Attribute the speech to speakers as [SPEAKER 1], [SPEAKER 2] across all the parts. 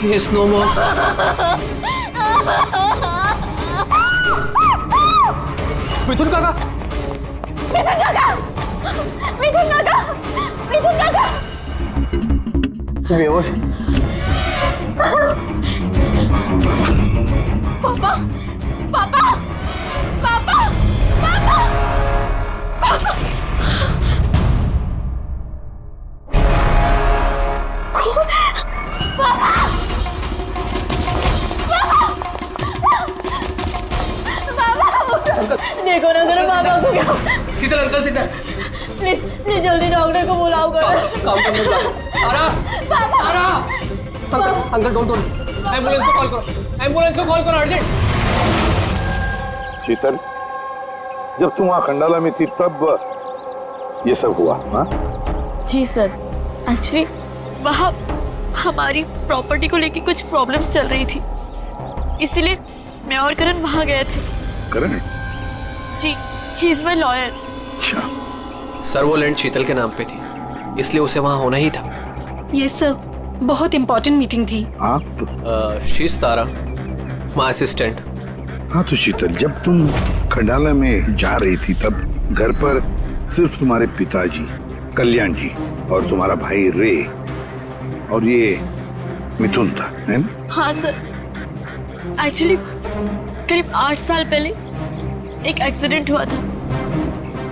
[SPEAKER 1] He is no more. मिथुन काका,
[SPEAKER 2] मिथुन काका, मिथुन काका, मिथुन काका।
[SPEAKER 1] बेहोश।
[SPEAKER 2] पापा, पापा, पापा, पापा, पापा। देखो ना जरा पापा को क्या।
[SPEAKER 1] शीतल अंकल सीधा।
[SPEAKER 2] प्लीज जल्दी डॉक्टर को बुलाओ करो।
[SPEAKER 1] काम करने का। आरा,
[SPEAKER 2] पापा,
[SPEAKER 1] आरा। अंकल डोंट एम्बुलेंस को कॉल करो। एम्बुलेंस को कॉल करो अर्जेंट।
[SPEAKER 3] शीतल, जब तुम वहाँ खंडाला में थी तब ये सब हुआ? हाँ
[SPEAKER 2] जी सर, एक्चुअली वहाँ हमारी प्रॉपर्टी को लेके कुछ प्रॉब्लम्स चल रही थी, इसीलिए मैं और करण वहाँ गए थे।
[SPEAKER 3] करण?
[SPEAKER 2] जी, ही इज माय लॉयर।
[SPEAKER 3] अच्छा।
[SPEAKER 1] सर वो लैंड शीतल के नाम पे थी, इसलिए उसे वहाँ होना ही था।
[SPEAKER 4] यस सर, बहुत इंपॉर्टेंट मीटिंग थी।
[SPEAKER 3] हाँ
[SPEAKER 1] she is Tara, my assistant.
[SPEAKER 3] हाँ तो शीतल, जब तुम खंडाला में जा रही थी तब घर पर सिर्फ तुम्हारे पिताजी कल्याण जी और तुम्हारा भाई रे और ये मिथुन था, है ना?
[SPEAKER 2] हाँ सर, एक्चुअली करीब 8 साल पहले एक एक्सीडेंट हुआ था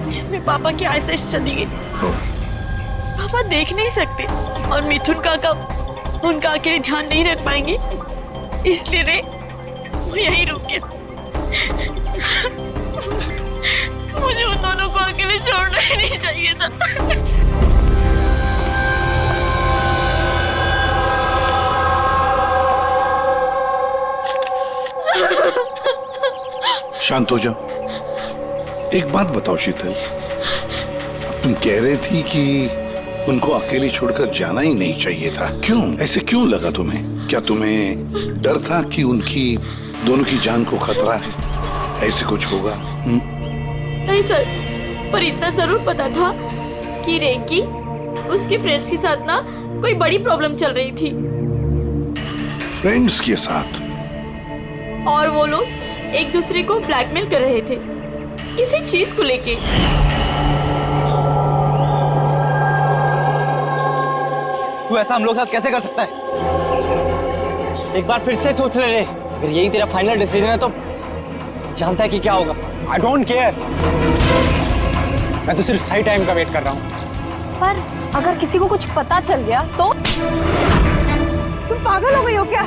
[SPEAKER 2] जिसमें पापा की आईसाइट चली गई। पापा देख नहीं सकते और मिथुन काका उनका अकेले ध्यान नहीं रख पाएंगे, इसलिए रे वो यहीं रुके। मुझे उन दोनों को अकेले छोड़ना ही नहीं चाहिए था।
[SPEAKER 3] शांत हो जाओ। एक बात बताओ शीतल, अब तुम कह रहे थी कि उनको अकेले छोड़कर जाना ही नहीं चाहिए था, क्यों? ऐसे क्यों लगा तुम्हें? क्या तुम्हें डर था कि उनकी दोनों की जान को खतरा है, ऐसे कुछ होगा?
[SPEAKER 2] नहीं सर, पर इतना जरूर पता था कि रेकी उसके फ्रेंड्स के साथ ना कोई बड़ी प्रॉब्लम चल रही थी।
[SPEAKER 3] फ्रेंड्स के साथ?
[SPEAKER 2] और वो लोग एक दूसरे को ब्लैकमेल कर रहे थे किसी चीज को लेके।
[SPEAKER 5] तू ऐसा हम लोग साथ कैसे कर सकता है? एक बार फिर से सोच ले रे, अगर यही तेरा फाइनल डिसीजन है तो जानता है कि क्या होगा। आई डोंट केयर, मैं तो सिर्फ सही टाइम का वेट कर रहा हूँ।
[SPEAKER 4] पर अगर किसी को कुछ पता चल गया तो?
[SPEAKER 6] तुम पागल हो गई हो क्या?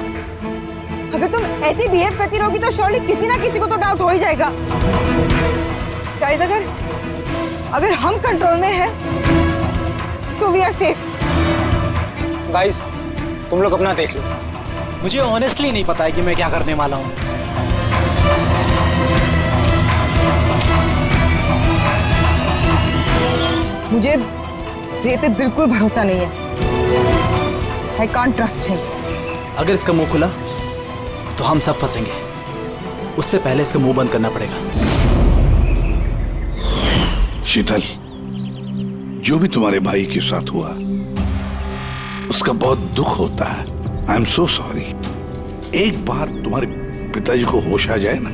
[SPEAKER 6] अगर तुम ऐसे बिहेव करती रहोगी तो श्योरली किसी ना किसी को तो डाउट हो ही जाएगा। गाइस, अगर हम कंट्रोल में हैं तो वी आर सेफ।
[SPEAKER 5] गाइस, तुम लोग अपना देख लो, मुझे ऑनेस्टली नहीं पता है कि मैं क्या करने वाला हूँ।
[SPEAKER 6] मुझे रे पे बिल्कुल भरोसा नहीं है। I can't trust him.
[SPEAKER 7] अगर इसका मुंह खुला तो हम सब फंसेंगे, उससे पहले इसका मुंह बंद करना पड़ेगा।
[SPEAKER 3] शीतल, जो भी तुम्हारे भाई के साथ हुआ उसका बहुत दुख होता है। I am so sorry. एक बार तुम्हारे पिताजी को होश आ जाए ना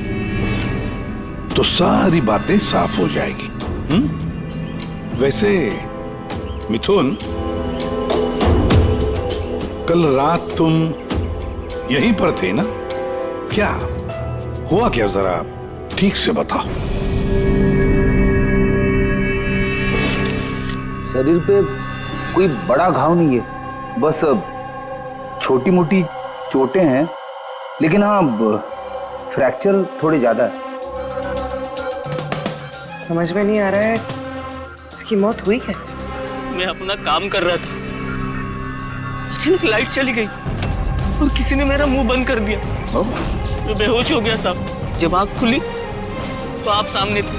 [SPEAKER 3] तो सारी बातें साफ हो जाएगी। वैसे मिथुन, कल रात तुम यहीं पर थे ना? क्या हुआ, क्या जरा ठीक से बताओ।
[SPEAKER 8] शरीर पे कोई बड़ा घाव नहीं है, बस छोटी मोटी चोटें हैं, लेकिन हाँ फ्रैक्चर थोड़े ज्यादा है।
[SPEAKER 6] समझ में नहीं आ रहा है इसकी मौत हुई कैसे?
[SPEAKER 5] मैं अपना काम कर रहा था, अचानक लाइट चली गई और किसी ने मेरा मुंह बंद कर दिया। मैं बेहोश हो गया साहब। जब आँख खुली तो आप सामने थे,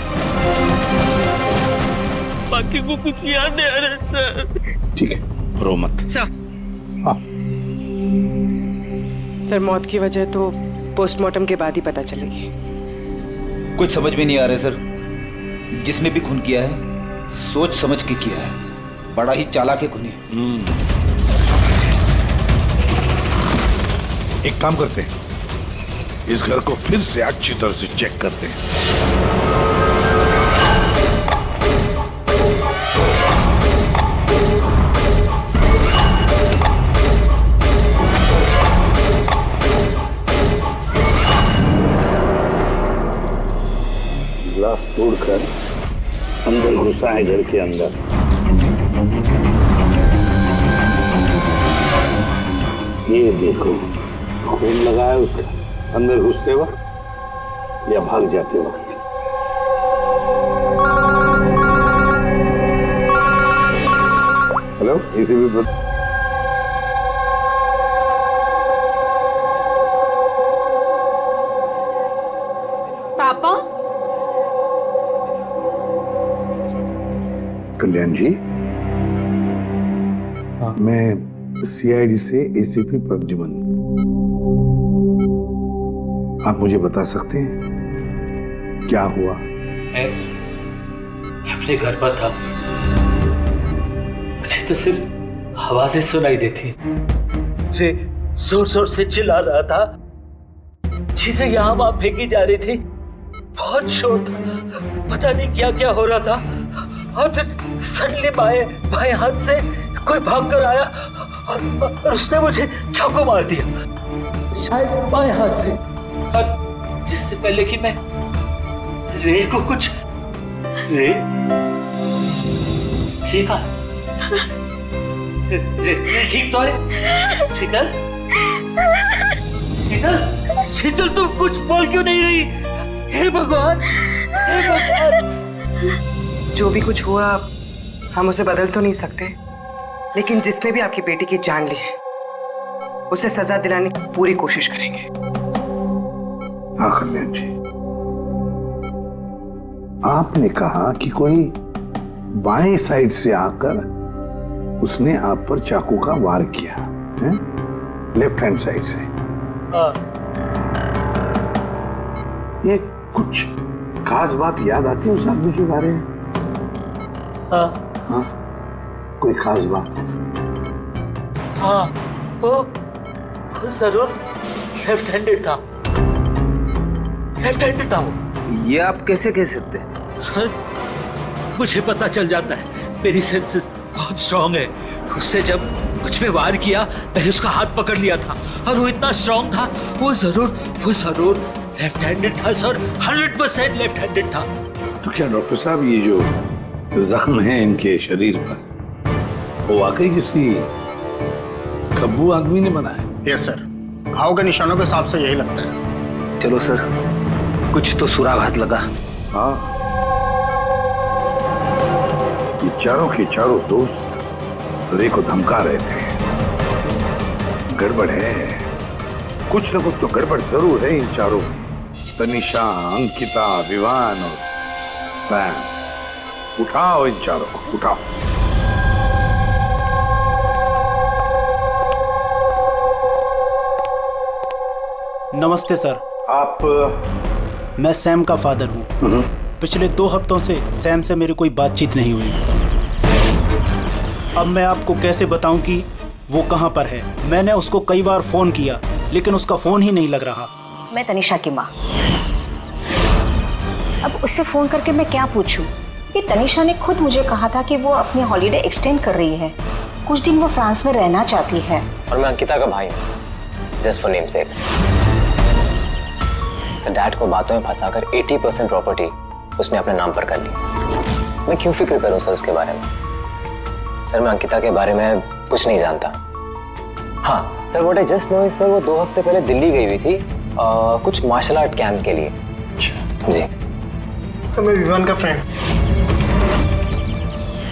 [SPEAKER 5] बाकी को कुछ याद नहीं आ रहा सर।
[SPEAKER 3] ठीक है, रो मत।
[SPEAKER 6] अच्छा,
[SPEAKER 3] हाँ।
[SPEAKER 6] सर मौत की वजह तो पोस्टमार्टम के बाद ही पता चलेगी।
[SPEAKER 8] कुछ समझ में नहीं आ रहा सर। जिसने भी खून किया है सोच समझ के किया है, बड़ा ही चालाक है खूनी।
[SPEAKER 3] एक काम करते हैं, इस घर को फिर से अच्छी तरह से चेक करते हैं।
[SPEAKER 9] ग्लास तोड़कर अंदर घुसा है घर के अंदर। ये देखो, खून लगा है उसका अंदर घुसते वक्त या भाग जाते वक्त। हेलो, एसीपी
[SPEAKER 2] पापा,
[SPEAKER 3] कल्याण जी, मैं सीआईडी से एसीपी प्रद्युमन। आप मुझे बता सकते हैं क्या हुआ?
[SPEAKER 10] मैं अपने घर पर था, मुझे तो सिर्फ आवाजें सुनाई देती। रे जोर जोर से चिल्ला रहा था, चीजें यहाँ वहां फेंकी जा रही थी, बहुत शोर था, पता नहीं क्या क्या हो रहा था। और फिर सडनली बाएं हाथ से कोई भाग कर आया और उसने मुझे चाकू मार दिया, शायद बाएं हाथ से। और इससे पहले कि मैं रे को कुछ रे ठीक है, रे ठीक तो है? शीतल, शीतल, शीतल, तू कुछ बोल क्यों नहीं रही? हे भगवान, हे भगवान।
[SPEAKER 6] जो भी कुछ हुआ हम उसे बदल तो नहीं सकते, लेकिन जिसने भी आपकी बेटी की जान ली है उसे सजा दिलाने की पूरी कोशिश करेंगे।
[SPEAKER 3] हाँ कल्याण जी, आपने कहा कि कोई बाएं साइड से आकर उसने आप पर चाकू का वार किया है, लेफ्ट हैंड साइड से। ये कुछ खास बात याद आती है उस आदमी के बारे में? हाँ, कोई खास बात?
[SPEAKER 10] हाँ, वो जरूर लेफ्ट हैंडेड था, लेफ्ट हैंडेड था वो।
[SPEAKER 8] ये आप कैसे कह सकते हैं?
[SPEAKER 10] सर, मुझे पता चल जाता है, मेरी सेंसेस बहुत स्ट्रांग है। उसने जब मुझ पे वार किया, मैंने उसका हाथ पकड़ लिया था और वो इतना स्ट्रांग था, वो जरूर लेफ्ट हैंडेड था सर, 100% लेफ्ट हैंडेड था।
[SPEAKER 3] तो क्या डॉक्टर साहब, ये जो जख्म है इनके शरीर पर, वो वाकई किसी खब्बू आदमी ने बनाया?
[SPEAKER 11] यस सर, घाव के निशानों के हिसाब से यही लगता है।
[SPEAKER 8] चलो सर, कुछ तो सुराग हाथ लगा।
[SPEAKER 3] हाँ, ये चारों के चारों दोस्त रे को धमका रहे थे। गड़बड़ है, कुछ न कुछ तो गड़बड़ जरूर है इन चारों में। तनिषा, अंकिता, विवान और सैम। उठाओ इन चारों को, उठाओ।
[SPEAKER 7] नमस्ते सर।
[SPEAKER 3] आप?
[SPEAKER 7] मैं सैम का फादर हूँ। पिछले 2 हफ्तों से सैम से मेरी कोई बातचीत नहीं हुई। अब मैं आपको कैसे बताऊं कि वो कहाँ पर है? मैंने उसको कई बार फोन किया, लेकिन उसका फोन ही नहीं लग रहा।
[SPEAKER 4] मैं तनिषा की माँ। अब उससे फोन करके मैं क्या पूछूं?
[SPEAKER 12] कि तनिषा ने खुद मुझे कहा था कि वो अपनी हॉलीडे एक्सटेंड कर रही है, कुछ दिन वो फ्रांस में रहना चाहती है।
[SPEAKER 5] और मैं अंकिता का भाई हूँ, just for name sec. Sir, dad को बातों में फंसाकर 80% प्रॉपर्टी उसने अपने नाम पर कर ली। मैं क्यों फिक्र करूं सर उसके बारे में? सर, मैं अंकिता के बारे में कुछ नहीं जानता। हाँ sir, what I just know is sir, वो 2 हफ्ते पहले दिल्ली गई हुई थी कुछ मार्शल आर्ट कैंप के लिए। जी
[SPEAKER 11] सर, मैं विवान का फ्रेंड।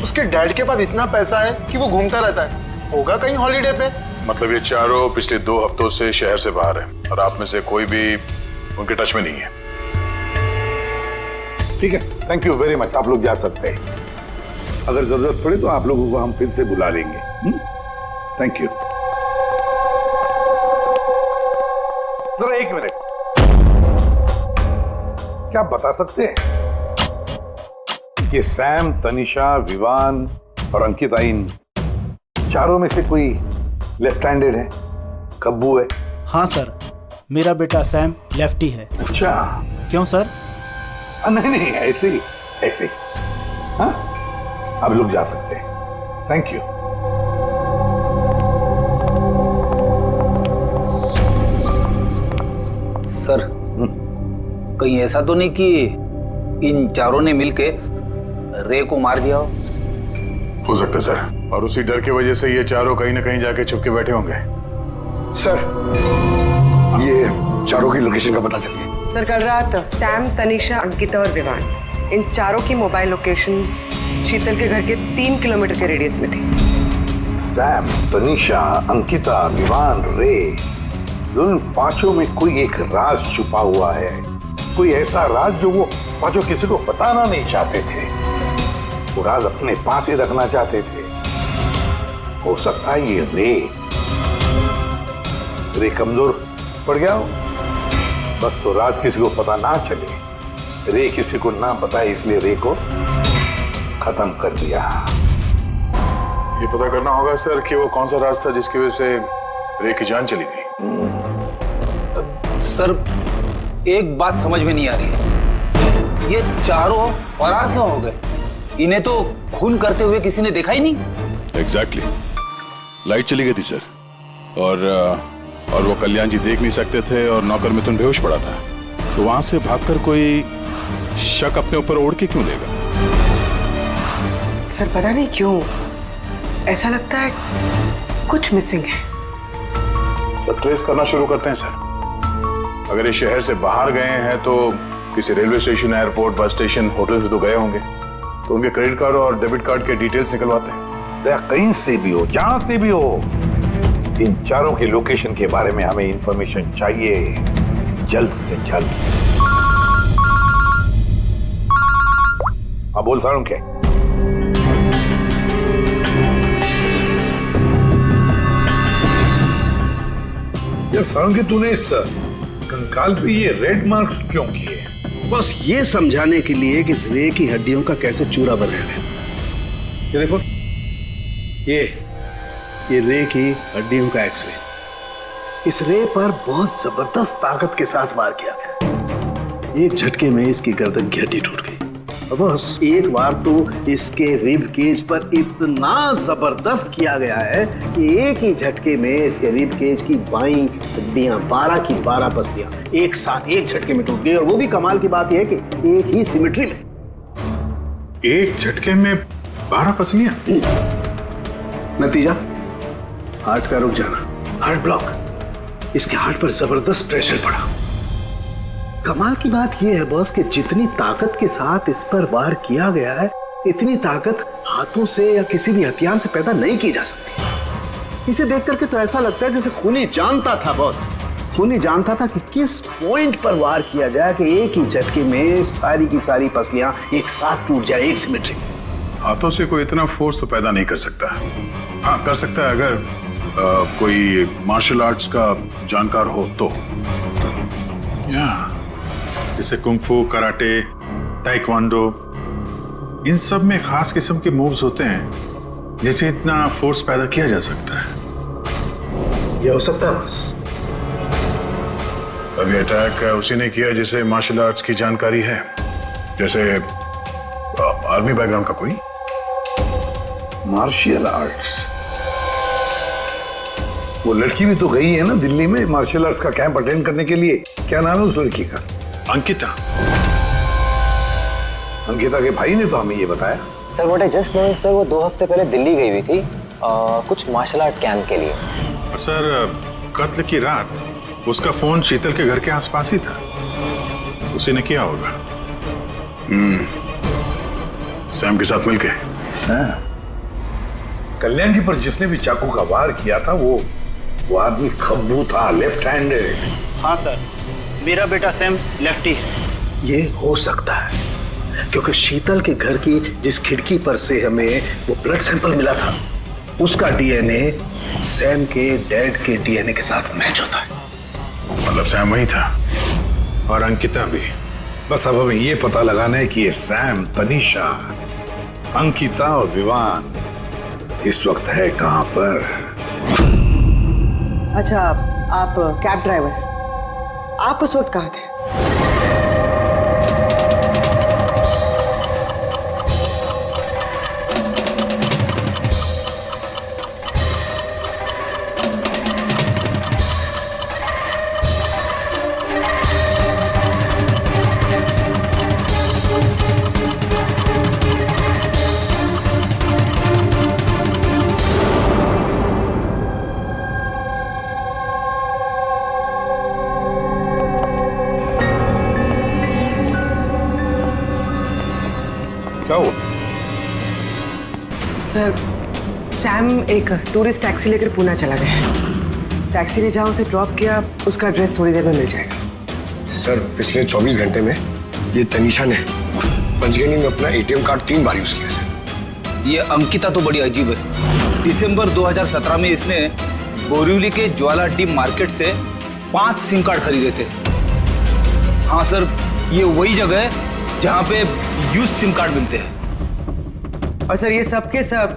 [SPEAKER 11] उसके डैड के पास इतना पैसा है कि वो घूमता रहता है, होगा कहीं हॉलीडे पे।
[SPEAKER 13] मतलब ये चारों पिछले 2 हफ्तों से शहर से बाहर है और आप में से कोई भी उनके टच में नहीं है।
[SPEAKER 3] ठीक है, थैंक यू वेरी मच। आप लोग जा सकते हैं। अगर जरूरत पड़े तो आप लोगों को हम फिर से बुला लेंगे। Thank you. जरा 1 मिनट, क्या आप बता सकते हैं कि सैम, तनिषा, विवान और अंकिता, इन चारों में से कोई लेफ्ट हैंडेड है, खब्बू है?
[SPEAKER 7] हाँ सर, मेरा बेटा सैम लेफ्टी है।
[SPEAKER 3] अच्छा,
[SPEAKER 7] क्यों सर?
[SPEAKER 3] नहीं नहीं, ऐसे ही ऐसे ही। हाँ, अब लोग जा सकते हैं। Thank you.
[SPEAKER 8] सर, कहीं ऐसा तो नहीं कि इन चारों ने मिलके रे को मार दिया
[SPEAKER 13] हो सकता है सर, और उसी डर की वजह से ये चारों कहीं ना कहीं जाके छुप के बैठे होंगे।
[SPEAKER 11] सर, ये चारों की लोकेशन का पता चल गया।
[SPEAKER 6] सर, कल रात सैम, तनिषा, अंकिता और विवान, इन चारों की मोबाइल लोकेशंस शीतल के घर के 3 किलोमीटर के रेडियस में थी।
[SPEAKER 3] सैम, तनिषा, अंकिता, विवान, रे, उन पांचों में कोई एक राज छुपा हुआ है। कोई ऐसा राज जो वो पांचों किसी को बताना नहीं चाहते थे। वो राज अपने पास ही रखना चाहते थे। हो सकता है ये रे कमजोर पड़ गया हो, बस तो राज किसी को पता ना चले। रे किसी को ना बताए, इसलिए रे को खत्म कर दिया।
[SPEAKER 13] ये पता करना होगा सर कि वो कौन सा राज था जिसकी वजह से रे की जान चली गई।
[SPEAKER 8] सर, एक बात समझ में नहीं आ रही है, ये चारों फरार क्यों हो गए? इन्हें तो खून करते हुए किसी ने देखा ही नहीं।
[SPEAKER 13] एग्जैक्टली, लाइट चली गई थी सर, और वो कल्याण जी देख नहीं सकते थे और नौकर मिथुन बेहोश पड़ा था, तो वहां से भागकर कोई शक अपने ऊपर ओढ़ के क्यों लेगा?
[SPEAKER 6] सर, पता नहीं क्यों ऐसा लगता है कुछ मिसिंग है।
[SPEAKER 13] सर, ट्रेस करना शुरू करते हैं सर। अगर ये शहर से बाहर गए हैं तो किसी railway station, airport, bus station, hotel में तो गए होंगे, तो उनके क्रेडिट कार्ड और डेबिट कार्ड के डिटेल्स निकलवाते हैं।
[SPEAKER 3] कहीं से भी हो, जहां से भी हो, इन चारों के लोकेशन के बारे में हमें इंफॉर्मेशन चाहिए, जल्द से जल्द। हाँ, बोल सारुण क्या? यार सारुण, तूने इस कंकाल पे ये रेड मार्क्स क्यों किए?
[SPEAKER 11] बस ये समझाने के लिए कि इस रे की हड्डियों का कैसे चूरा बनाया है। ये देखो, ये रे की हड्डियों का एक्सरे। इस रे पर बहुत जबरदस्त ताकत के साथ वार किया गया। एक झटके में इसकी गर्दन की हड्डी टूट गई। बस एक बार तो इसके रिब केज पर इतना जबरदस्त किया गया है कि एक ही झटके में इसके रिब केज की बाईं हड्डियां 12 की 12 पसलियां एक साथ एक झटके में टूट गई। और वो भी कमाल की बात यह है कि एक ही सिमेट्री में।
[SPEAKER 13] एक झटके में 12 पसलियां?
[SPEAKER 11] नतीजा, हार्ट का रुक जाना, हार्ट ब्लॉक। इसके हार्ट पर जबरदस्त प्रेशर पड़ा। कमाल की बात यह है बॉस कि जितनी ताकत के साथ इस पर वार किया गया है, इतनी ताकत हाथों से या किसी भी हथियार से पैदा नहीं की जा सकती। इसे देख करके तो ऐसा लगता है जैसे खूनी जानता था बॉस। खूनी जानता था कि किस पॉइंट पर वार किया जाए कि एक ही झटके में सारी की सारी पसलियां एक साथ टूट जाए, एक सिमेट्री।
[SPEAKER 13] हाथों से कोई इतना फोर्स तो पैदा नहीं कर सकता। हाँ, कर सकता है अगर कोई मार्शल आर्ट्स का जानकार हो तो। जैसे कुंफू, कराटे, ताइक्वांडो, इन सब में खास किस्म के मूव्स होते हैं जिससे इतना फोर्स पैदा किया जा सकता है।
[SPEAKER 11] यह हो सकता है बस।
[SPEAKER 13] अभी अटैक उसी ने किया जिसे मार्शल आर्ट्स की जानकारी है, जैसे आर्मी बैकग्राउंड का कोई।
[SPEAKER 3] Martial arts? वो लड़की भी तो गई है ना दिल्ली में मार्शल आर्ट्स का कैंप अटेंड करने के लिए। क्या नाम है उस लड़की का?
[SPEAKER 13] अंकिता।
[SPEAKER 3] अंकिता के भाई ने तो हमें ये बताया।
[SPEAKER 5] Sir, what I just know sir, वो 2 हफ्ते पहले दिल्ली गई हुई थी कुछ मार्शल आर्ट कैंप के लिए।
[SPEAKER 13] और सर, कत्ल की रात उसका फोन शीतल के घर के आसपास ही था। उसी ने किया होगा। सैम के साथ मिलके।
[SPEAKER 3] कल्याण जी पर जिसने भी चाकू का वार किया था वो आदमी खब्बू था, लेफ्ट हैंडेड।
[SPEAKER 7] हाँ सर, मेरा बेटा सैम लेफ्टी है।
[SPEAKER 11] ये हो सकता है क्योंकि शीतल के घर की जिस खिड़की पर से हमें वो ब्लड सैंपल मिला था, उसका डीएनए सैम के डैड के डीएनए के साथ मैच होता है।
[SPEAKER 13] मतलब सैम वही था और अंकिता भी।
[SPEAKER 3] बस अब हमें ये पता लगाना है कि ये सैम, तनिषा, अंकिता और विवान इस वक्त है कहां पर।
[SPEAKER 6] अच्छा, आप कैब ड्राइवर, आप उस वक्त कहाँ थे?
[SPEAKER 9] क्या हुआ?
[SPEAKER 6] सर, सैम एक टूरिस्ट टैक्सी लेकर पूना चला गया। टैक्सी ने जहाँ उसे ड्रॉप किया उसका एड्रेस थोड़ी देर में मिल जाएगा।
[SPEAKER 14] सर, पिछले 24 घंटे में ये तनीषा ने पंचगनी में अपना एटीएम कार्ड 3 बार यूज किया सर।
[SPEAKER 8] ये अंकिता तो बड़ी अजीब है। दिसंबर 2017 में इसने बोरिवली के ज्वाला डी मार्केट से 5 सिम कार्ड खरीदे थे। हाँ सर, ये वही जगह है जहाँ पे यूज सिम कार्ड मिलते हैं।
[SPEAKER 6] और सर, ये सब के सब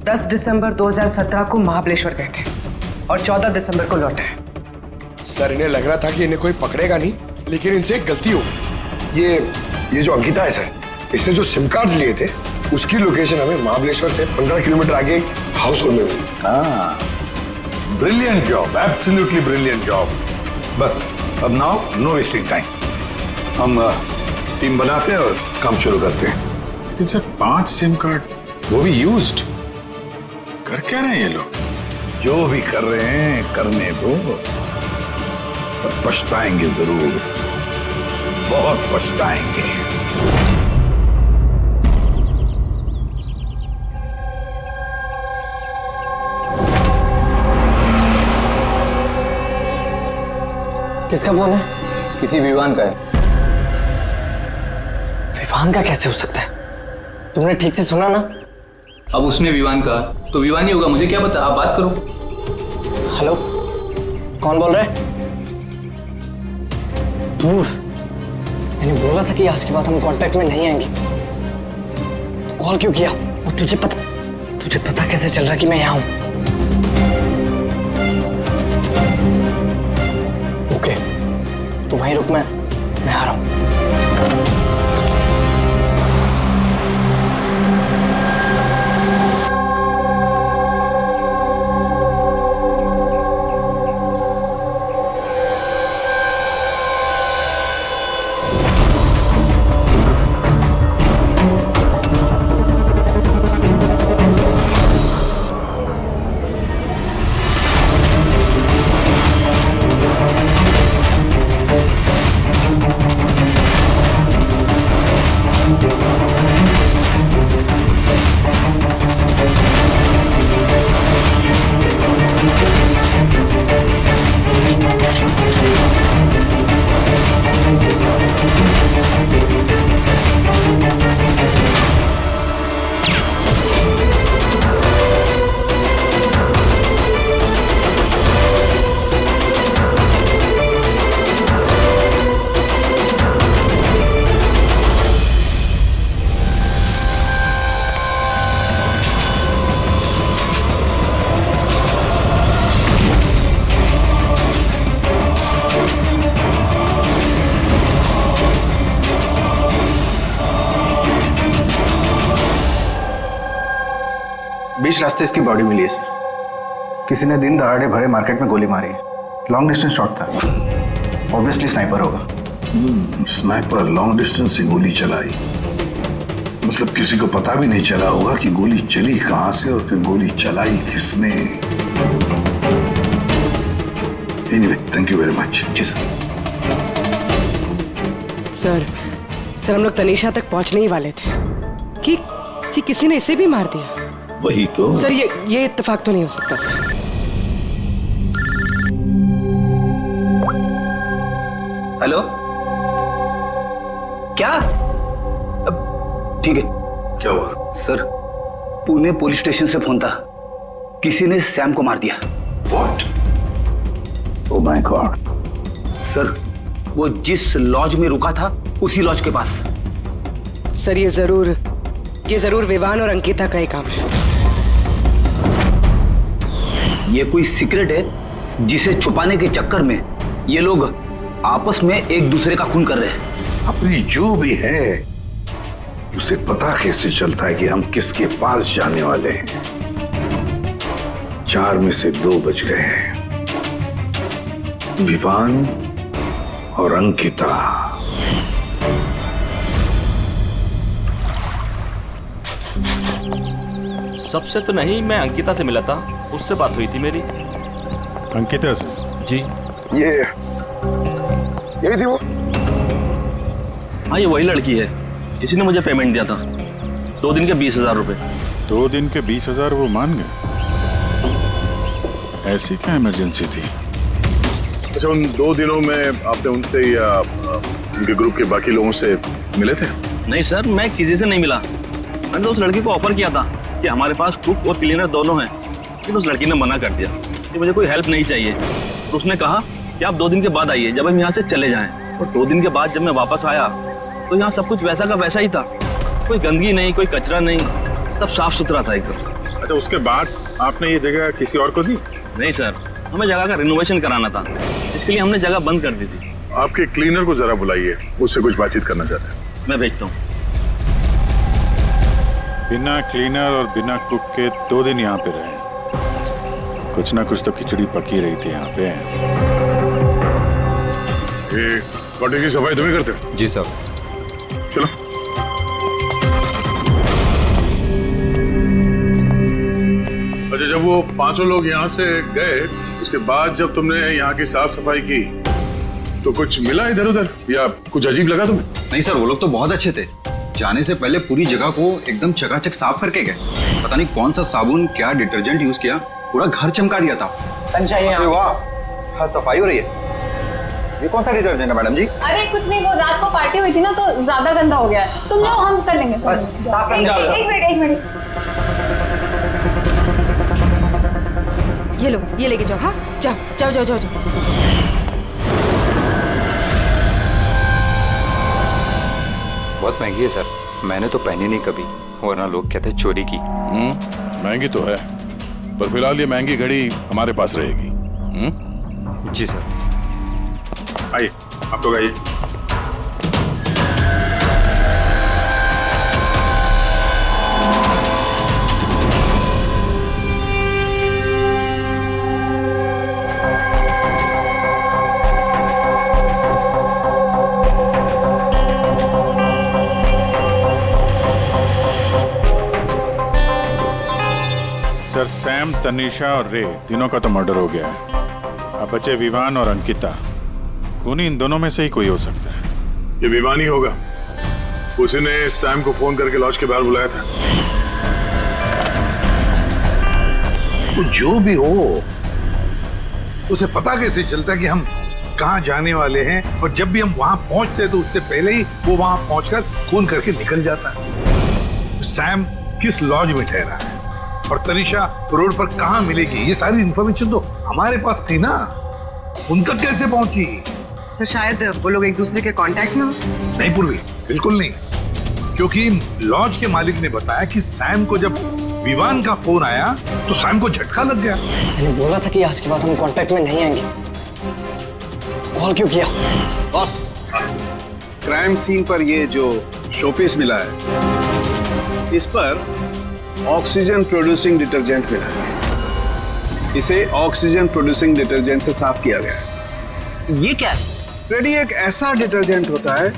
[SPEAKER 6] 10 दिसंबर 2017 को महाबलेश्वर गए थे और 14 दिसंबर को लौटे हैं।
[SPEAKER 14] सर, इन्हें लग रहा था कि इन्हें कोई पकड़ेगा नहीं, लेकिन इनसे एक गलती हो गई। ये जो अंकिता है सर, इसने जो सिम कार्ड्स लिए थे उसकी लोकेशन हमें महाबलेश्वर से 15 किलोमीटर आगे हाउस होल्ड में मिली।
[SPEAKER 3] हाँ, brilliant job, absolutely brilliant job. बस अब नाउ नो वेस्टिंग टाइम, हम टीम बनाते हैं और काम शुरू करते हैं।
[SPEAKER 13] लेकिन सर 5 सिम कार्ड, वो भी यूज्ड, कर क्या रहे हैं ये लोग?
[SPEAKER 3] जो भी कर रहे हैं करने दो, पर पछताएंगे जरूर, बहुत पछताएंगे।
[SPEAKER 5] किसका फोन है?
[SPEAKER 8] किसी विवान का है।
[SPEAKER 5] विवान का कैसे हो सकता है? तुमने ठीक से सुना ना?
[SPEAKER 8] अब उसने विवान कहा तो विवान ही होगा, मुझे क्या पता, आप बात करो।
[SPEAKER 5] हेलो, कौन बोल रहा है? दूर। मैंने बोला था कि आज के बाद हम कांटेक्ट में नहीं आएंगे, तो कॉल क्यों किया? और तुझे पता कैसे चल रहा कि मैं यहाँ हूं? ओके, तो वहीं रुक, मैं आ रहा हूं।
[SPEAKER 11] बीच रास्ते इसकी बॉडी मिली है सर। किसी ने दिन दहाड़े भरे मार्केट में गोली मारी है। लॉन्ग डिस्टेंस शॉट था, ऑब्वियसली स्नाइपर होगा।
[SPEAKER 3] स्नाइपर लॉन्ग डिस्टेंस से गोली चलाई, मतलब किसी को पता भी नहीं चला होगा कि गोली चली कहां से और फिर गोली चलाई किसने। Anyway, thank you very much.
[SPEAKER 11] जी सर।
[SPEAKER 6] सर, हम लोग तनीषा तक पहुंचने ही वाले थे कि किसी ने इसे भी मार दिया।
[SPEAKER 3] वही तो
[SPEAKER 6] सर, ये इत्तेफाक तो नहीं हो सकता सर।
[SPEAKER 8] हेलो, क्या? ठीक है।
[SPEAKER 3] क्या हुआ?
[SPEAKER 8] सर, पुणे पुलिस स्टेशन से फोन था, किसी ने सैम को मार दिया।
[SPEAKER 3] What? Oh my God.
[SPEAKER 8] Sir, वो जिस लॉज में रुका था उसी लॉज के पास।
[SPEAKER 6] सर, ये जरूर विवान और अंकिता का ही काम है।
[SPEAKER 8] ये कोई सीक्रेट है जिसे छुपाने के चक्कर में ये लोग आपस में एक दूसरे का खून कर रहे हैं।
[SPEAKER 3] अपनी जो भी है उसे पता कैसे चलता है कि हम किसके पास जाने वाले हैं? 4 में से 2 बच गए हैं, विवान और अंकिता।
[SPEAKER 15] सबसे तो नहीं, मैं अंकिता से मिला था, उससे बात हुई थी मेरी।
[SPEAKER 13] अंकिता से?
[SPEAKER 15] जी।
[SPEAKER 14] यही थी वो?
[SPEAKER 15] हाँ, ये वही लड़की है, इसी ने मुझे पेमेंट दिया था, 2 दिन के 20,000 रुपए।
[SPEAKER 13] 2 दिन के 20,000 वो मान गए? ऐसी क्या इमरजेंसी थी? अच्छा, उन 2 दिनों में आपने उनसे या उनके ग्रुप के बाकी लोगों से मिले थे?
[SPEAKER 15] नहीं सर, मैं किसी से नहीं मिला। मैंने तो उस लड़की को ऑफर किया था कि हमारे पास कुक और क्लीनर दोनों हैं, लेकिन उस लड़की ने मना कर दिया कि मुझे कोई हेल्प नहीं चाहिए। तो उसने कहा कि आप 2 दिन के बाद आइए, जब हम यहाँ से चले जाएं। और 2 दिन के बाद जब मैं वापस आया तो यहाँ सब कुछ वैसा का वैसा ही था, कोई गंदगी नहीं, कोई कचरा नहीं, सब साफ सुथरा था एकदम।
[SPEAKER 13] अच्छा, उसके बाद आपने ये जगह किसी और को दी?
[SPEAKER 15] नहीं सर, हमें जगह का रिनोवेशन कराना था, इसके लिए हमने जगह बंद कर दी थी।
[SPEAKER 13] आपके क्लीनर को जरा बुलाइए, उससे कुछ बातचीत करना चाहते हैं।
[SPEAKER 15] मैं भेजता हूँ।
[SPEAKER 13] बिना क्लीनर और बिना कुक के 2 दिन यहाँ पे रहे, कुछ ना कुछ तो खिचड़ी पकी रही थी यहाँ पे। ये कॉटेज की सफाई तुम ही करते हो?
[SPEAKER 16] जी सर।
[SPEAKER 13] चलो। अच्छा, जब वो 5 लोग यहाँ से गए, उसके बाद जब तुमने यहाँ की साफ सफाई की तो कुछ मिला इधर उधर या कुछ अजीब लगा तुम्हें?
[SPEAKER 8] नहीं सर, वो लोग तो बहुत अच्छे थे, जाने से पहले पूरी जगह को एकदम चकाचक साफ करके गए। पता नहीं कौन सा साबुन, क्या डिटर्जेंट यूज किया, पूरा घर चमका दिया था। वाह, हाँ, सफाई हो रही है। ये कौन सा डिटर्जेंट है मैडम जी?
[SPEAKER 4] अरे कुछ नहीं, वो रात को पार्टी हुई थी ना तो ज्यादा गंदा हो गया है। तुम जाओ, हम कर लेंगे।
[SPEAKER 8] बस, साफ करके डालो।
[SPEAKER 6] एक मिनट। ये लो, ये लेके जाओ। हाँ, जाओ।
[SPEAKER 16] बहुत महंगी है सर, मैंने तो पहनी नहीं कभी, वरना लोग कहते हैं चोरी की।
[SPEAKER 13] महंगी तो है, पर फिलहाल ये महंगी घड़ी हमारे पास रहेगी।
[SPEAKER 16] जी सर।
[SPEAKER 13] आइए, आप लोग आइए। सर, सैम, तनीषा और रे तीनों का तो मर्डर हो गया है। अब बचे विवान और अंकिता। खूनी इन दोनों में से ही कोई हो सकता है। ये विवान ही होगा, उसी ने सैम को फोन करके लॉज के बाहर बुलाया था।
[SPEAKER 3] तो जो भी हो, उसे पता कैसे चलता है कि हम कहाँ जाने वाले हैं? और जब भी हम वहां पहुंचते हैं तो उससे पहले ही वो वहां पहुंचकर खून करके निकल जाता है। सैम किस लॉज में ठहरा है और तनीषा रोड पर कहाँ मिलेगी, ये सारी इंफॉर्मेशन तो हमारे पास थी ना, उन तक कैसे पहुंची?
[SPEAKER 6] सर, शायद वो लोग एक दूसरे के कांटेक्ट में हो।
[SPEAKER 3] नहीं पूर्वी, बिल्कुल नहीं, क्योंकि लॉज के मालिक ने बताया कि सैम को जब विवान का फोन आया तो सैम को झटका लग गया।
[SPEAKER 5] मैंने बोला था कि आज के बाद हम कांटेक्ट में नहीं आएंगे। कॉल क्यों किया?
[SPEAKER 11] बॉस, क्राइम सीन पर ये जो शोपीस मिला है, इस पर ऑक्सीजन प्रोड्यूसिंग डिटर्जेंट मिला है। इसे ऑक्सीजन प्रोड्यूसिंग डिटर्जेंट से साफ किया गया है।
[SPEAKER 5] ये क्या है?
[SPEAKER 11] फ्रेडी, एक ऐसा डिटर्जेंट होता है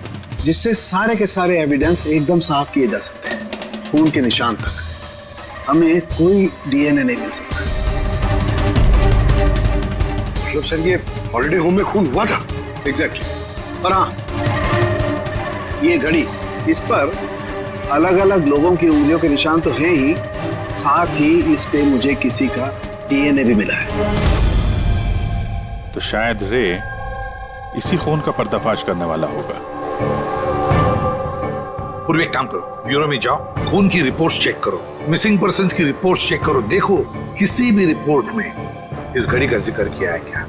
[SPEAKER 11] जिससे सारे के सारे एविडेंस एकदम साफ किए जा सकते हैं, खून के निशान तक। हमें कोई डीएनए नहीं मिल सकता।
[SPEAKER 14] मतलब सर, ये हॉलिडे होम में खून हुआ था?
[SPEAKER 11] एग्जैक्टली। पर हाँ, ये घड़ी, इस पर अलग अलग लोगों की उंगलियों के निशान तो हैं ही, साथ ही इस पे मुझे किसी का डीएनए भी मिला है।
[SPEAKER 13] तो शायद रे इसी खून का पर्दाफाश करने वाला होगा।
[SPEAKER 3] पूर्व एक काम करो, ब्यूरो में जाओ, खून की रिपोर्ट्स चेक करो, मिसिंग पर्सन्स की रिपोर्ट्स चेक करो, देखो किसी भी रिपोर्ट में इस घड़ी का जिक्र किया है क्या।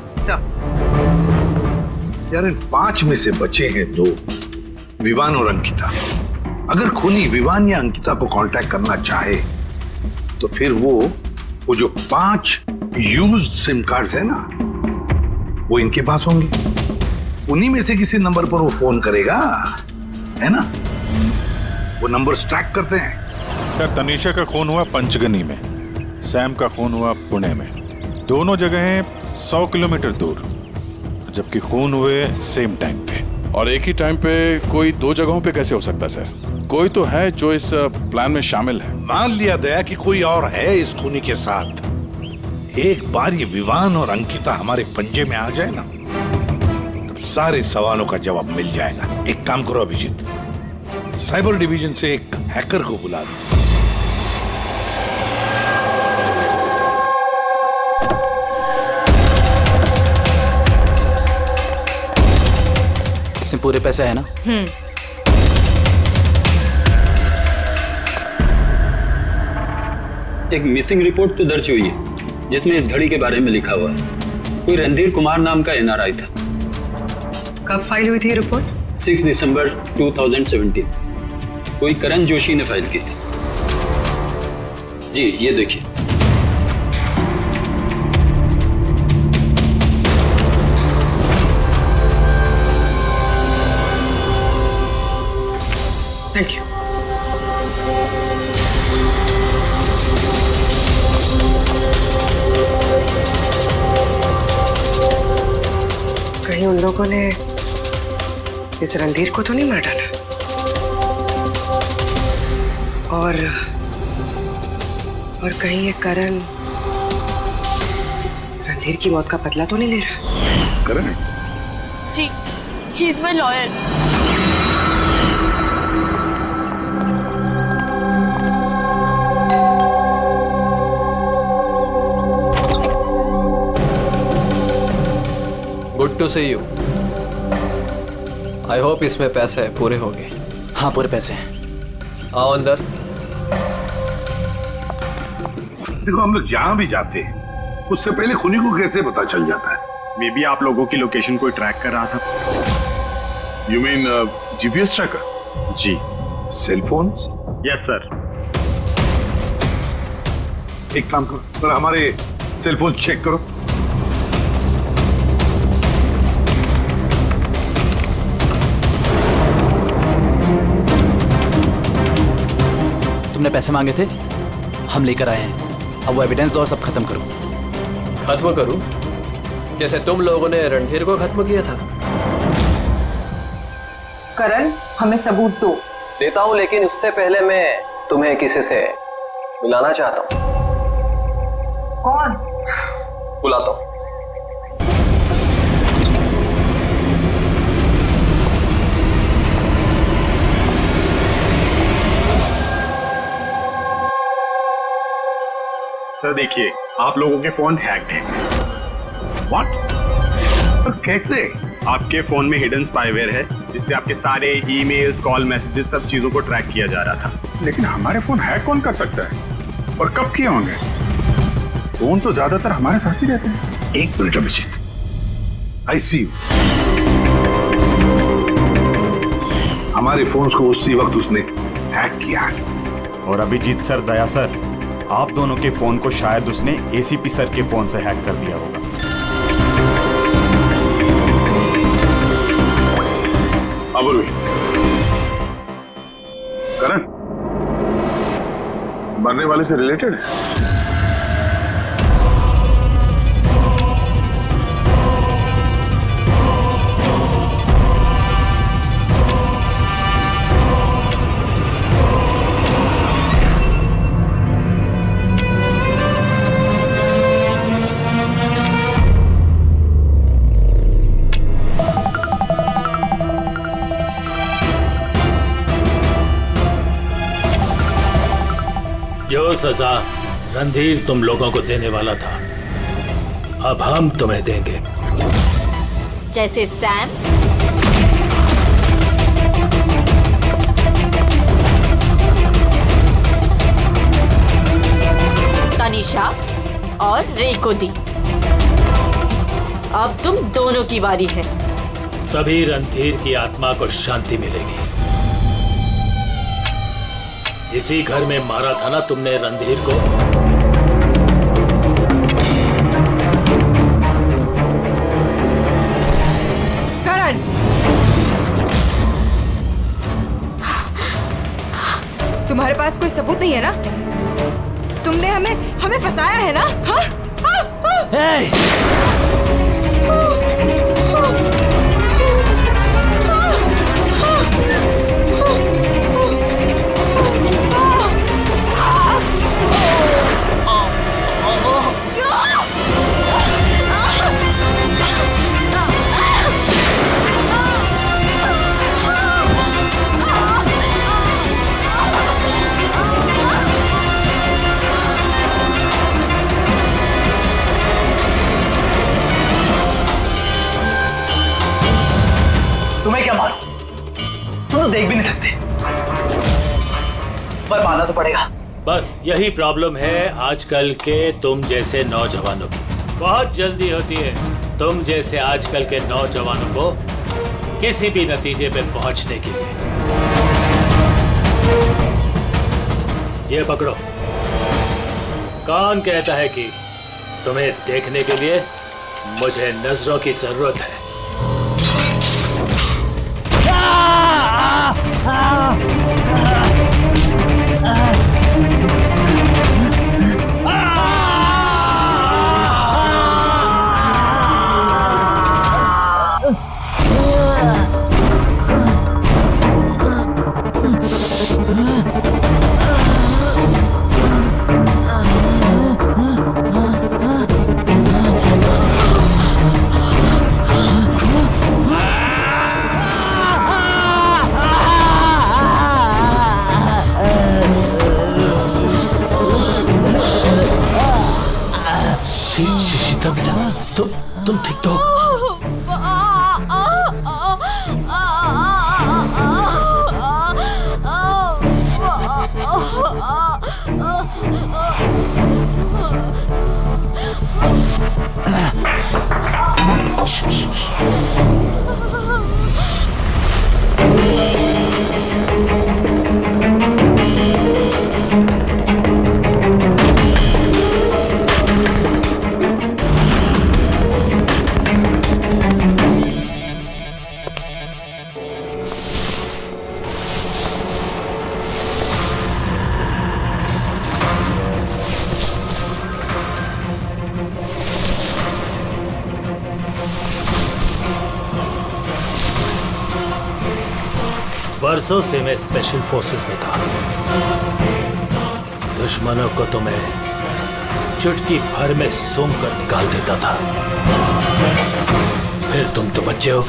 [SPEAKER 3] यार, इन 5 में से बचे हैं 2, विवान और अंकिता। अगर खूनी विवान या अंकिता को कांटेक्ट करना चाहे तो फिर वो जो 5 यूज्ड सिम कार्ड्स है ना, वो इनके पास होंगे। उन्हीं में से किसी नंबर पर वो फोन करेगा, है ना? वो नंबर ट्रैक करते हैं।
[SPEAKER 13] सर, तनीषा का खून हुआ पंचगनी में, सैम का खून हुआ पुणे में। दोनों जगहें 100 किलोमीटर दूर, जबकि खून हुए सेम टाइम पे। और एक ही टाइम पे कोई दो जगहों पे कैसे हो सकता है सर? कोई तो है जो इस प्लान में शामिल है।
[SPEAKER 3] मान लिया दया कि कोई और है इस खूनी के साथ। एक बार ये विवान और अंकिता हमारे पंजे में आ जाए ना, तब सारे सवालों का जवाब मिल जाएगा। एक काम करो अभिजीत, साइबर डिवीजन से एक हैकर को बुला दो।
[SPEAKER 7] इसमें पूरे पैसे है ना?
[SPEAKER 17] एक मिसिंग रिपोर्ट तो दर्ज हुई है जिसमें इस घड़ी के बारे में लिखा हुआ है। कोई रणधीर कुमार नाम का एनआरआई था।
[SPEAKER 6] कब फाइल हुई थी रिपोर्ट?
[SPEAKER 17] 6 दिसंबर 2017। कोई करण जोशी ने फाइल की थी। जी ये देखिए।
[SPEAKER 6] Thank you. कहीं उन लोगों ने इस रणधीर को तो नहीं मार डाला? और कहीं ये करण रणधीर की मौत का बदला तो नहीं ले रहा?
[SPEAKER 3] करण?
[SPEAKER 2] जी, he is my lawyer.
[SPEAKER 1] Good to see you. I hope इसमें पैसे पूरे होंगे।
[SPEAKER 7] हाँ, पूरे पैसे हैं।
[SPEAKER 1] आओ अंदर।
[SPEAKER 3] देखो, हम लोग जहां भी जाते हैं उससे पहले खूनी को कैसे पता चल जाता है?
[SPEAKER 13] मे बी आप लोगों की लोकेशन कोई ट्रैक कर रहा था। You mean GPS tracker? जी।
[SPEAKER 3] Cell phone?
[SPEAKER 13] Yes sir.
[SPEAKER 3] एक काम करो, हमारे सेल फोन चेक करो।
[SPEAKER 7] तुमने पैसे मांगे थे, हम लेकर आए हैं। अब वो एविडेंस दो और सब खत्म करो।
[SPEAKER 1] खत्म करूं? जैसे तुम लोगों ने रणधीर को खत्म किया था।
[SPEAKER 6] करण, हमें सबूत दो।
[SPEAKER 1] देता हूं, लेकिन उससे पहले मैं तुम्हें किसी से मिलाना चाहता हूं।
[SPEAKER 6] कौन?
[SPEAKER 1] बुलाता हूं।
[SPEAKER 13] सर देखिए, आप लोगों के फोन हैक्ड हैं। व्हाट? कैसे? आपके फोन में हिडन स्पाईवेयर है जिससे आपके सारे ईमेल्स, कॉल, मैसेजेस, सब चीजों को ट्रैक किया जा रहा था। लेकिन हमारे फोन हैक कौन कर सकता है और कब किए होंगे? फोन तो ज्यादातर हमारे साथ ही रहते हैं।
[SPEAKER 3] एक minute Abhijit, I see you. हमारे फोन्स को उसी वक्त उसने हैक किया।
[SPEAKER 18] और अभिजीत सर, दया सर, आप दोनों के फोन को शायद उसने एसीपी सर के फोन से हैक कर दिया होगा।
[SPEAKER 13] करण मरने वाले से रिलेटेड है?
[SPEAKER 10] जो सजा रणधीर तुम लोगों को देने वाला था, अब हम तुम्हें देंगे।
[SPEAKER 2] जैसे सैम, तनीषा और रे को दी। अब तुम दोनों की बारी है।
[SPEAKER 10] तभी रणधीर की आत्मा को शांति मिलेगी। इसी घर में मारा था ना तुमने रणधीर को?
[SPEAKER 6] पास कोई सबूत नहीं है ना? तुमने हमें फंसाया है ना? हाँ?
[SPEAKER 5] तुम्हें क्या मालूम? तुम तो देख भी नहीं सकते, पर मानना तो पड़ेगा।
[SPEAKER 10] बस यही प्रॉब्लम है आजकल के तुम जैसे नौजवानों की। बहुत जल्दी होती है तुम जैसे आजकल के नौजवानों को किसी भी नतीजे पे पहुंचने के लिए। ये पकड़ो। कौन कहता है कि तुम्हें देखने के लिए मुझे नजरों की जरूरत है? सीता बेटा, तुम ठीक तो? बरसों से मैं स्पेशल फोर्सेस में था। दुश्मनों को तो मैं चुटकी भर में सूंघ कर निकाल देता था। फिर तुम तो बच्चे हो।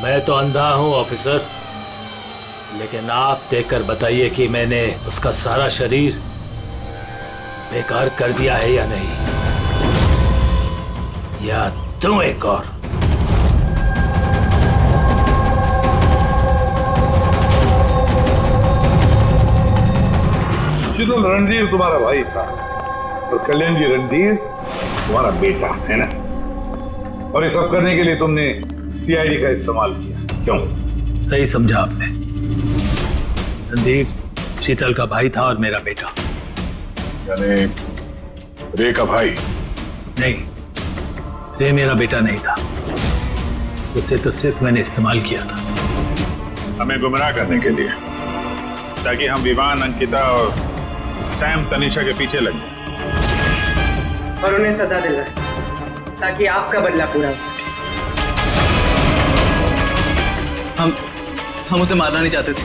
[SPEAKER 10] मैं तो अंधा हूं ऑफिसर, लेकिन आप देखकर बताइए कि मैंने उसका सारा शरीर बेकार कर दिया है या नहीं, या तुम एक और?
[SPEAKER 13] शीतल, रणधीर तुम्हारा भाई था और कल्याण जी रणधीर तुम्हारा बेटा है ना? और ये सब करने के लिए तुमने सीआईडी का इस्तेमाल किया, क्यों?
[SPEAKER 10] सही समझा आपने। रणधीर शीतल का भाई था और मेरा बेटा।
[SPEAKER 13] यानी रे का भाई?
[SPEAKER 10] नहीं, रे मेरा बेटा नहीं था, उसे तो सिर्फ मैंने इस्तेमाल किया था।
[SPEAKER 13] हमें गुमराह करने के लिए, ताकि हम विवान, अंकिता और सैम तनीषा के पीछे लग जाए
[SPEAKER 1] और उन्हें सजा दिलवाए, ताकि आपका बदला पूरा हो सके।
[SPEAKER 5] हम उसे मारना नहीं चाहते थे।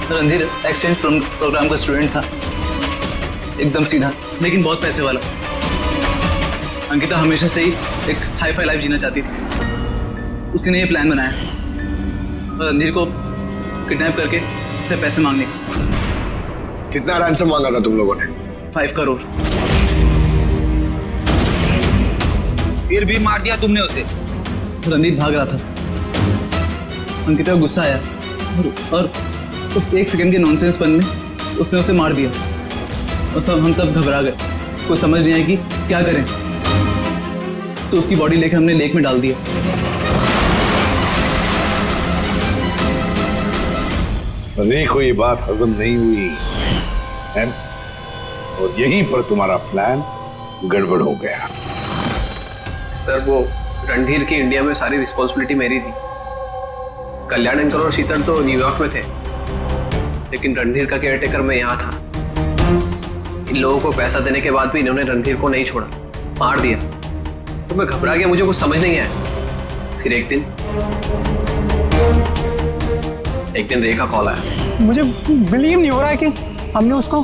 [SPEAKER 5] रणधीर एक्सचेंज प्रोग्राम का स्टूडेंट था, एकदम सीधा, लेकिन बहुत पैसे वाला। अंकिता हमेशा से ही एक हाई फाई लाइफ जीना चाहती थी। उसी ने ये प्लान बनाया और रणधीर को किडनैप करके उससे पैसे मांगने का।
[SPEAKER 14] कितना रैंसम मांगा था तुम लोगों ने?
[SPEAKER 5] 5 करोड़।
[SPEAKER 8] फिर भी मार दिया तुमने उसे?
[SPEAKER 5] रणधीर भाग रहा था, अंकिता को गुस्सा आया और उस 1 सेकंड के नॉनसेंसपन में उसने उसे मार दिया और हम सब घबरा गए। कुछ समझ नहीं आया कि क्या करें, तो उसकी बॉडी लेकर हमने लेक में डाल दिया।
[SPEAKER 3] रे को ये बात हजम नहीं हुई है? और यहीं पर तुम्हारा प्लान गड़बड़ हो गया।
[SPEAKER 1] सर, वो रणधीर की इंडिया में सारी रिस्पॉन्सिबिलिटी मेरी थी। कल्याण अंकल और शीतल तो न्यूयॉर्क में थे, लेकिन रणधीर का केयरटेकर मैं यहाँ था। इन लोगों को पैसा देने के बाद भी इन्होंने रणधीर को नहीं छोड़ा, मार दिया। तो मैं घबरा गया, मुझे कुछ समझ नहीं आया। फिर एक दिन रे का कॉल आया।
[SPEAKER 19] मुझे बिलीव नहीं हो रहा है कि हमने उसको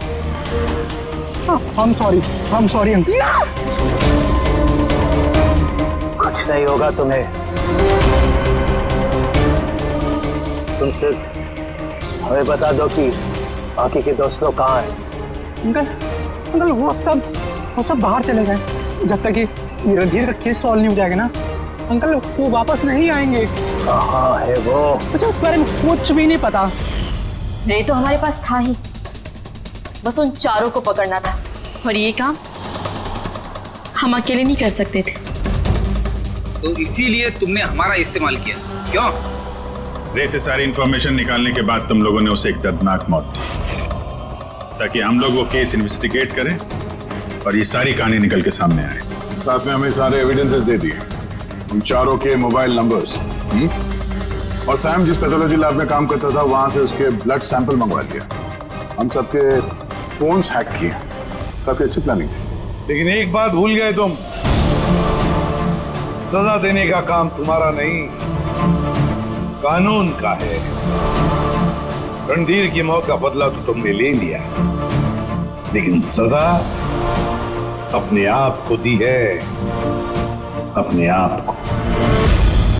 [SPEAKER 19] हम सॉरी अंकल।
[SPEAKER 10] कुछ नहीं होगा तुम्हें, तुम सिर्फ हमें बता दो कि बाकी के दोस्त लोग कहाँ हैं।
[SPEAKER 19] अंकल वो सब बाहर चले गए जब तक ये रणधीर का केस सॉल्व नहीं हो जाएगा ना। अंकल वो वापस नहीं आएंगे।
[SPEAKER 10] कहाँ है वो?
[SPEAKER 19] मुझे उस बारे में कुछ भी नहीं पता।
[SPEAKER 2] रे तो हमारे पास था ही, बस उन चारों को पकड़ना था, और ये काम हम अकेले नहीं कर सकते थे।
[SPEAKER 8] तो इसीलिए तुमने हमारा इस्तेमाल किया, क्यों?
[SPEAKER 13] रे से सारी इंफॉर्मेशन निकालने के बाद तुम लोगों ने उसे एक दर्दनाक मौत दी, ताकि हम लोग वो केस इन्वेस्टिगेट करें और ये सारी कहानी निकल के सामने आए। साथ में हमें सारे एविडेंसेस दे दिए, उन चारों के मोबाइल नंबर्स, और सैम जिस पैथोलॉजी लैब में काम करता था वहां से उसके ब्लड सैंपल मंगवा दिया। हम सबके फोन्स हैक किए। काफी अच्छी प्लानिंग थी।
[SPEAKER 3] लेकिन एक बात भूल गए तुम, सजा देने का काम तुम्हारा नहीं, कानून का है। रणधीर की मौत का बदला तो तुमने ले लिया, लेकिन सजा अपने आप को दी है, अपने आप को।